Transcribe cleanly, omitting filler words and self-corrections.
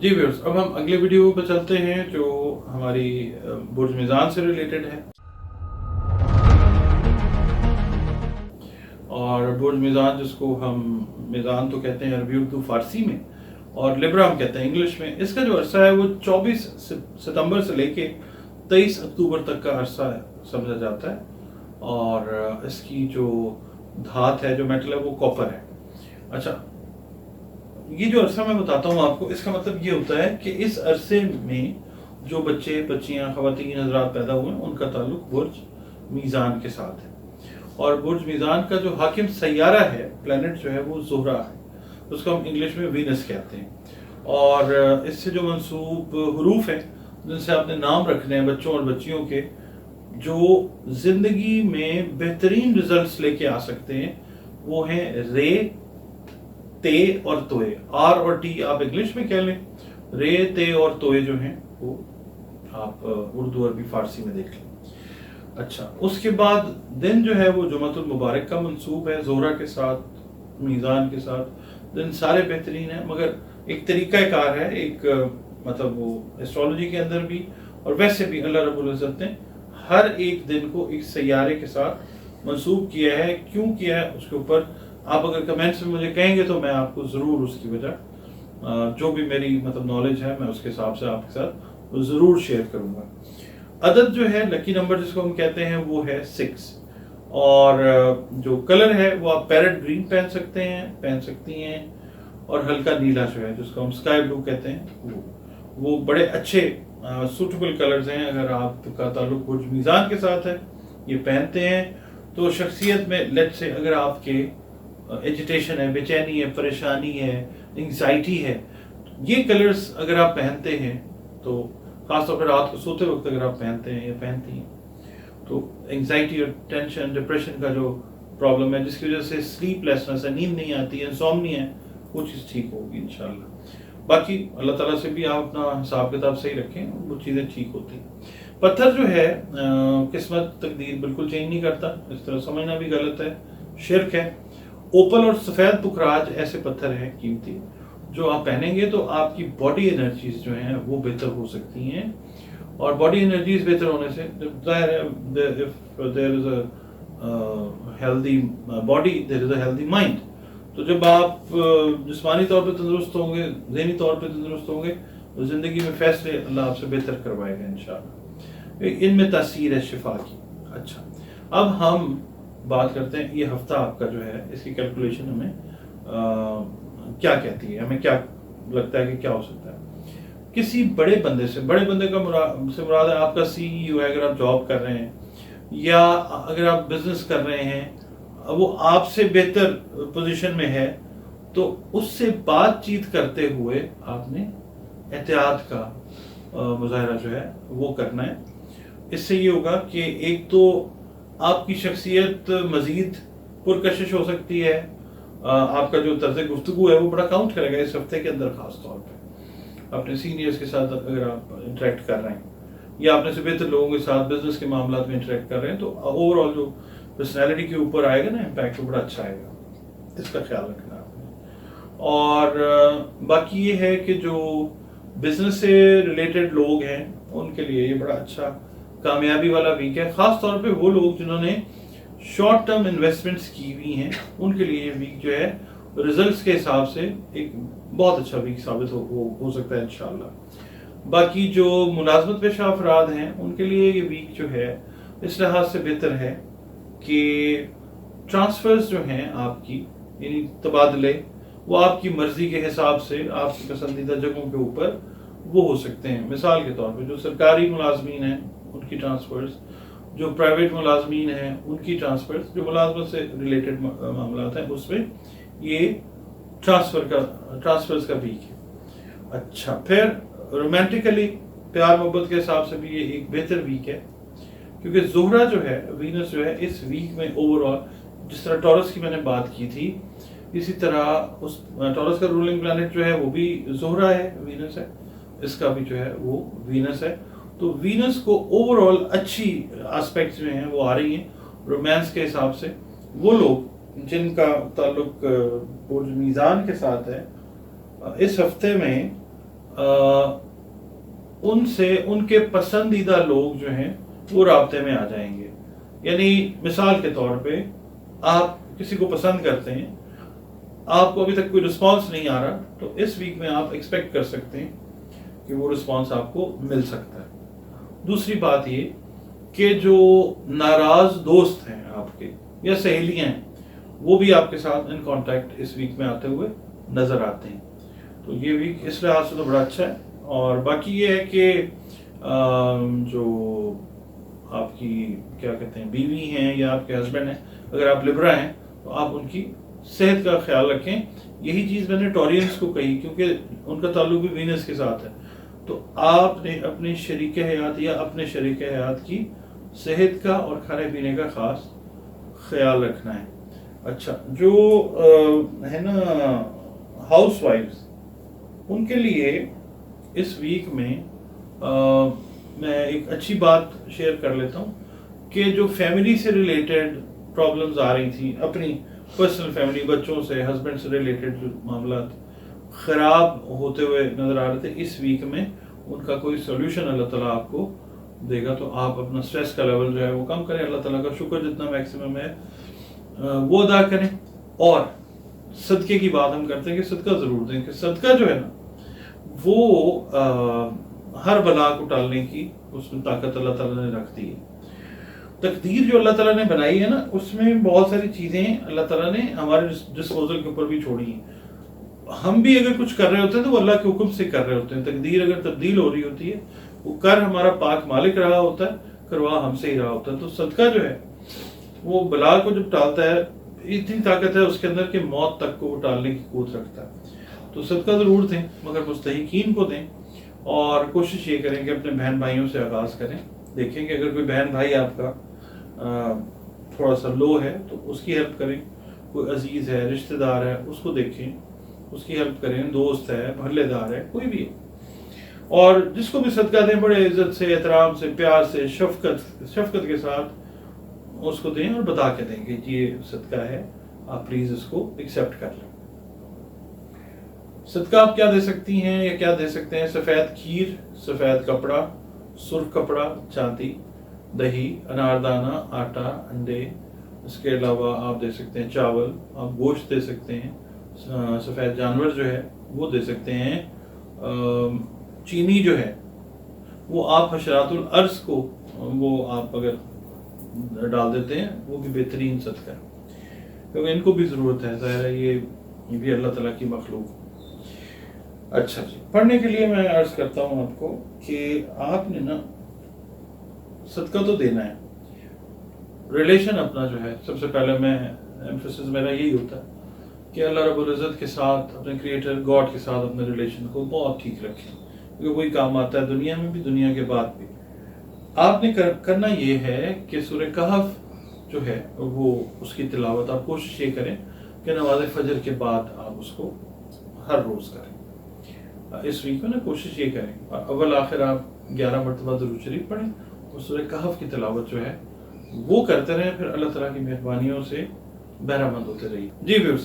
जी viewers, अब हम अगले वीडियो पर चलते हैं जो हमारी बुर्ज मीज़ान से रिलेटेड है। और बुर्ज मीज़ान जिसको हम मीज़ान तो कहते हैं अरबी उर्दू फारसी में, और लिब्रा हम कहते हैं इंग्लिश में। इसका जो अरसा है वो 24 सितंबर से लेके 23 अक्टूबर तक का अरसा समझा जाता है। और इसकी जो धात है, जो मेटल है, वो कॉपर है। अच्छा, ये जो अरसा मैं बताता हूँ आपको, इसका मतलब ये होता है कि इस अरसे में जो बच्चे बच्चियाँ ख़वातीन हज़रात पैदा हुए हैं उनका ताल्लुक बुर्ज मीज़ान के साथ है। और बुर्ज मीज़ान का जो हाकिम सैयारा है, प्लैनेट जो है, वो ज़ोहरा है, उसको हम इंग्लिश में वीनस कहते हैं। और इससे जो मंसूब हरूफ हैं जिनसे आपने नाम रखने हैं बच्चों और बच्चियों के, जो ज़िंदगी में बेहतरीन रिजल्ट्स लेके आ सकते हैं, वो हैं रे, ते और तोए। आर और टी आप इंग्लिश में कह लें, रे, ते और तोए जो हैं वो आप उर्दू अरबी फारसी में देख लें। अच्छा, उसके बाद दिन जो है वो जुमअतुल मुबारक का मंसूब है, ज़ोहरा के साथ, मीज़ान के साथ। दिन सारे बेहतरीन है, मगर एक तरीक़ाकार है, एक मतलब वो एस्ट्रोलॉजी के अंदर भी और वैसे भी अल्लाह रब्बुल इज़्ज़त ने हर एक दिन को एक सैयारे के साथ मंसूब किया है। क्यों किया है उसके ऊपर आप अगर कमेंट्स में मुझे कहेंगे तो मैं आपको ज़रूर उसकी वजह, जो भी मेरी मतलब नॉलेज है, मैं उसके हिसाब से आपके साथ ज़रूर शेयर करूँगा। अदद जो है, लकी नंबर जिसको हम कहते हैं, वो है 6। और जो कलर है वो आप पैरेट ग्रीन पहन सकती हैं। और हल्का नीला जो है, जिसको हम स्काई ब्लू कहते हैं, वो बड़े अच्छे सूटेबल कलर्स हैं। अगर आपका ताल्लुक बुर्ज मीज़ान के साथ है, ये पहनते हैं तो शख्सियत में लेट से अगर आपके एजिटेशन है, बेचैनी है, परेशानी है, एंग्जाइटी है, ये कलर्स अगर आप पहनते हैं, तो खासतौर पर रात को सोते वक्त अगर आप पहनते हैं या पहनती हैं, तो एंग्जाइटी और टेंशन, डिप्रेशन का जो प्रॉब्लम है, जिसकी वजह से स्लीपलेसनेस है, नींद नहीं आती है, इंसोम्निया है, वो चीज़ ठीक होगी इंशाल्लाह। बाकी अल्लाह ताला से भी आप अपना हिसाब किताब सही रखें, वो चीज़ें ठीक होती हैं। पत्थर जो है किस्मत तकदीर बिल्कुल चेंज नहीं करता, इस तरह समझना भी गलत है, शिर्क है। ओपल और सफ़ेद पुखराज ऐसे पत्थर हैं कीमती, जो आप पहनेंगे तो आपकी बॉडी एनर्जीज जो हैं वो बेहतर हो सकती हैं। और बॉडी एनर्जीज बेहतर होने से ज़ाहिर है, if there is a healthy body there is a healthy mind. तो जब आप जिस्मानी तौर पर तंदुरुस्त होंगे, ज़हनी तौर पर तंदुरुस्त होंगे, तो ज़िंदगी में फैसले अल्लाह आपसे बेहतर करवाएगा इंशाअल्लाह। इनमें तासीर है शिफा की। अच्छा, अब हम बात करते हैं, ये हफ्ता आपका जो है, इसकी कैलकुलेशन हमें क्या कहती है, हमें क्या लगता है कि क्या हो सकता है। किसी बड़े बंदे से, बड़े बंदे का मुराद है आपका सीईओ है, अगर आप जॉब कर रहे हैं या अगर आप बिजनेस कर रहे हैं, वो आपसे बेहतर पोजीशन में है, तो उससे बातचीत करते हुए आपने एहतियात का मुजाहरा जो है वो करना है। इससे ये होगा कि एक तो आपकी शख्सियत मज़ीद पुरकशिश हो सकती है, आपका जो तर्ज गुफ्तगू है वो बड़ा काउंट करेगा इस हफ्ते के अंदर। ख़ास तौर पे अपने सीनियर्स के साथ अगर आप इंटरेक्ट कर रहे हैं या अपने से बेहतर लोगों के साथ बिजनेस के मामला में इंटरेक्ट कर रहे हैं, तो ओवरऑल जो पर्सनैलिटी के ऊपर आएगा ना इम्पैक्ट, वो बड़ा अच्छा आएगा, इसका ख्याल रखना आपने। और बाकी ये है कि जो बिजनेस से रिलेटेड लोग हैं उनके लिए ये बड़ा अच्छा कामयाबी वाला वीक है। ख़ास तौर पे वो लोग जिन्होंने शॉर्ट टर्म इन्वेस्टमेंट्स की हुई हैं, उनके लिए ये वीक जो है रिजल्ट्स के हिसाब से एक बहुत अच्छा वीक साबित हो सकता है इंशाल्लाह। बाकी जो मुलाजमत पेशा अफराद हैं उनके लिए ये वीक जो है इस लिहाज से बेहतर है कि ट्रांसफर्स जो हैं आपकी, यानी तबादले, वो आपकी मर्जी के हिसाब से आपकी पसंदीदा जगहों के ऊपर वो हो सकते हैं। मिसाल के तौर पे जो सरकारी मुलाजमीन हैं उनकी ट्रांसफर्स, जो प्राइवेट मुलाजमीन हैं उनकी ट्रांसफर्स, जो मुलाजमत से रिलेटेड मामला हैं उसमें ये ट्रांसफर्स का वीक है। अच्छा, फिर रोमांटिकली प्यार मोहब्बत के हिसाब से भी ये एक बेहतर वीक है, क्योंकि ज़ोहरा जो है, वीनस जो है, इस वीक में ओवरऑल जिस तरह टॉरस की मैंने बात की थी, इसी तरह उस टॉरस का रूलिंग प्लैनेट जो है वो भी ज़ोहरा है, वीनस है, इसका भी जो है वो वीनस है। तो वीनस को ओवरऑल अच्छी एस्पेक्ट्स में हैं वो आ रही हैं रोमांस के हिसाब से। वो लोग जिनका ताल्लुक बुर्ज मीज़ान के साथ है, इस हफ्ते में उनसे उनके पसंदीदा लोग जो हैं वो राब्ते में आ जाएंगे। यानी मिसाल के तौर पे आप किसी को पसंद करते हैं, आपको अभी तक कोई रिस्पांस नहीं आ रहा, तो इस वीक में आप एक्सपेक्ट कर सकते हैं कि वो रिस्पांस आपको मिल सकता है। दूसरी बात ये कि जो नाराज दोस्त हैं आपके या सहेलियां हैं, वो भी आपके साथ इन कांटेक्ट इस वीक में आते हुए नजर आते हैं। तो ये वीक इस लिहाज से तो बड़ा अच्छा है। और बाकी ये है कि जो आपकी क्या कहते हैं बीवी हैं या आपके हस्बैंड हैं, अगर आप लिब्रा हैं तो आप उनकी सेहत का ख्याल रखें। यही चीज़ मैंने टॉरियंस को कही, क्योंकि उनका ताल्लुक भी वीनस के साथ है। तो आपने अपने शरीक हयात या अपने शरीक हयात की सेहत का और खाने पीने का ख़ास ख्याल रखना है। अच्छा, जो है ना हाउस वाइफ्स, उनके लिए इस वीक में मैं एक अच्छी बात शेयर कर लेता हूँ कि जो फैमिली से रिलेटेड प्रॉब्लम्स आ रही थी, अपनी पर्सनल फैमिली, बच्चों से, हस्बैंड से रिलेटेड जो मामला ख़राब होते हुए नज़र आ रहे थे, इस वीक में उनका कोई सोल्यूशन अल्लाह ताला आपको देगा। तो आप अपना स्ट्रेस का लेवल जो है वो कम करें, अल्लाह ताला का शुक्र जितना मैक्सिमम है वो अदा करें। और सदक़े की बात हम करते हैं कि सदका ज़रूर दें, कि सदका जो है ना वो हर बला को टालने की उसमें ताकत अल्लाह ताला ने रख दी है। तकदीर जो अल्लाह ताला ने बनाई है ना, उसमें बहुत सारी चीज़ें अल्लाह ताला ने हमारे डिस्पोजल के ऊपर भी छोड़ी हैं। हम भी अगर कुछ कर रहे होते हैं तो वो अल्लाह के हुक्म से कर रहे होते हैं। तकदीर अगर तब्दील हो रही होती है, वो कर हमारा पाक मालिक रहा होता है, करवा हमसे ही रहा होता है। तो सदका जो है वो बला को जब टालता है, इतनी ताकत है उसके अंदर कि मौत तक को वो टालने की कूद रखता है। तो सदका ज़रूर दें, मगर मुस्तहिकीन को दें। और कोशिश ये करें कि अपने बहन भाइयों से आगाज़ करें। देखें कि अगर कोई बहन भाई आपका थोड़ा सा लो है तो उसकी हेल्प करें। कोई अजीज़ है, रिश्तेदार है, उसको देखें, उसकी हेल्प करें। दोस्त है, महल्लेदार है, कोई भी है। और जिसको भी सदका दें, बड़े इज्जत से, एहतराम से, प्यार से, शफकत के साथ उसको दें और बता के दें कि ये सदका है, आप प्लीज़ इसको एक्सेप्ट कर लें। सदका आप क्या दे सकती हैं या क्या दे सकते हैं? सफ़ेद खीर, सफ़ेद कपड़ा, सुर्ख कपड़ा, चांदी, दही, अनारदाना, आटा, अंडे। इसके अलावा आप दे सकते हैं चावल, आप गोश्त दे सकते हैं, सफ़ेद जानवर जो है वो दे सकते हैं, चीनी जो है वो आप हशरातुल अर्ज़ को वो आप अगर डाल देते हैं, वो भी बेहतरीन सदका है, क्योंकि इनको भी ज़रूरत है। ज़ाहिर है ये भी अल्लाह ताला की मखलूक। अच्छा जी, पढ़ने के लिए मैं अर्ज करता हूँ आपको कि आपने ना सदका तो देना है। रिलेशन अपना जो है, सबसे पहले मैं एम्फेसिस मेरा यही होता है कि अल्लाह रब्बुल इज़्ज़त के साथ, अपने क्रिएटर गॉड के साथ अपने रिलेशन को बहुत ठीक रखें, क्योंकि वही काम आता है दुनिया में भी, दुनिया के बाद भी। आपने करना ये है कि सूरह कहफ जो है वो उसकी तिलावत आप कोशिश ये करें कि नमाज फजर के बाद आप उसको हर रोज़ करें। इस वीक में ना कोशिश ये करें, और अव्वल आखिर आप 11 मरतबा दुरूद शरीफ पढ़ें और सूरह कहफ की तिलावत जो है वो करते रहें। फिर अल्लाह ताला की मेहरबानियों से बहरामंद होते रहिए। जी व्यूअर्स,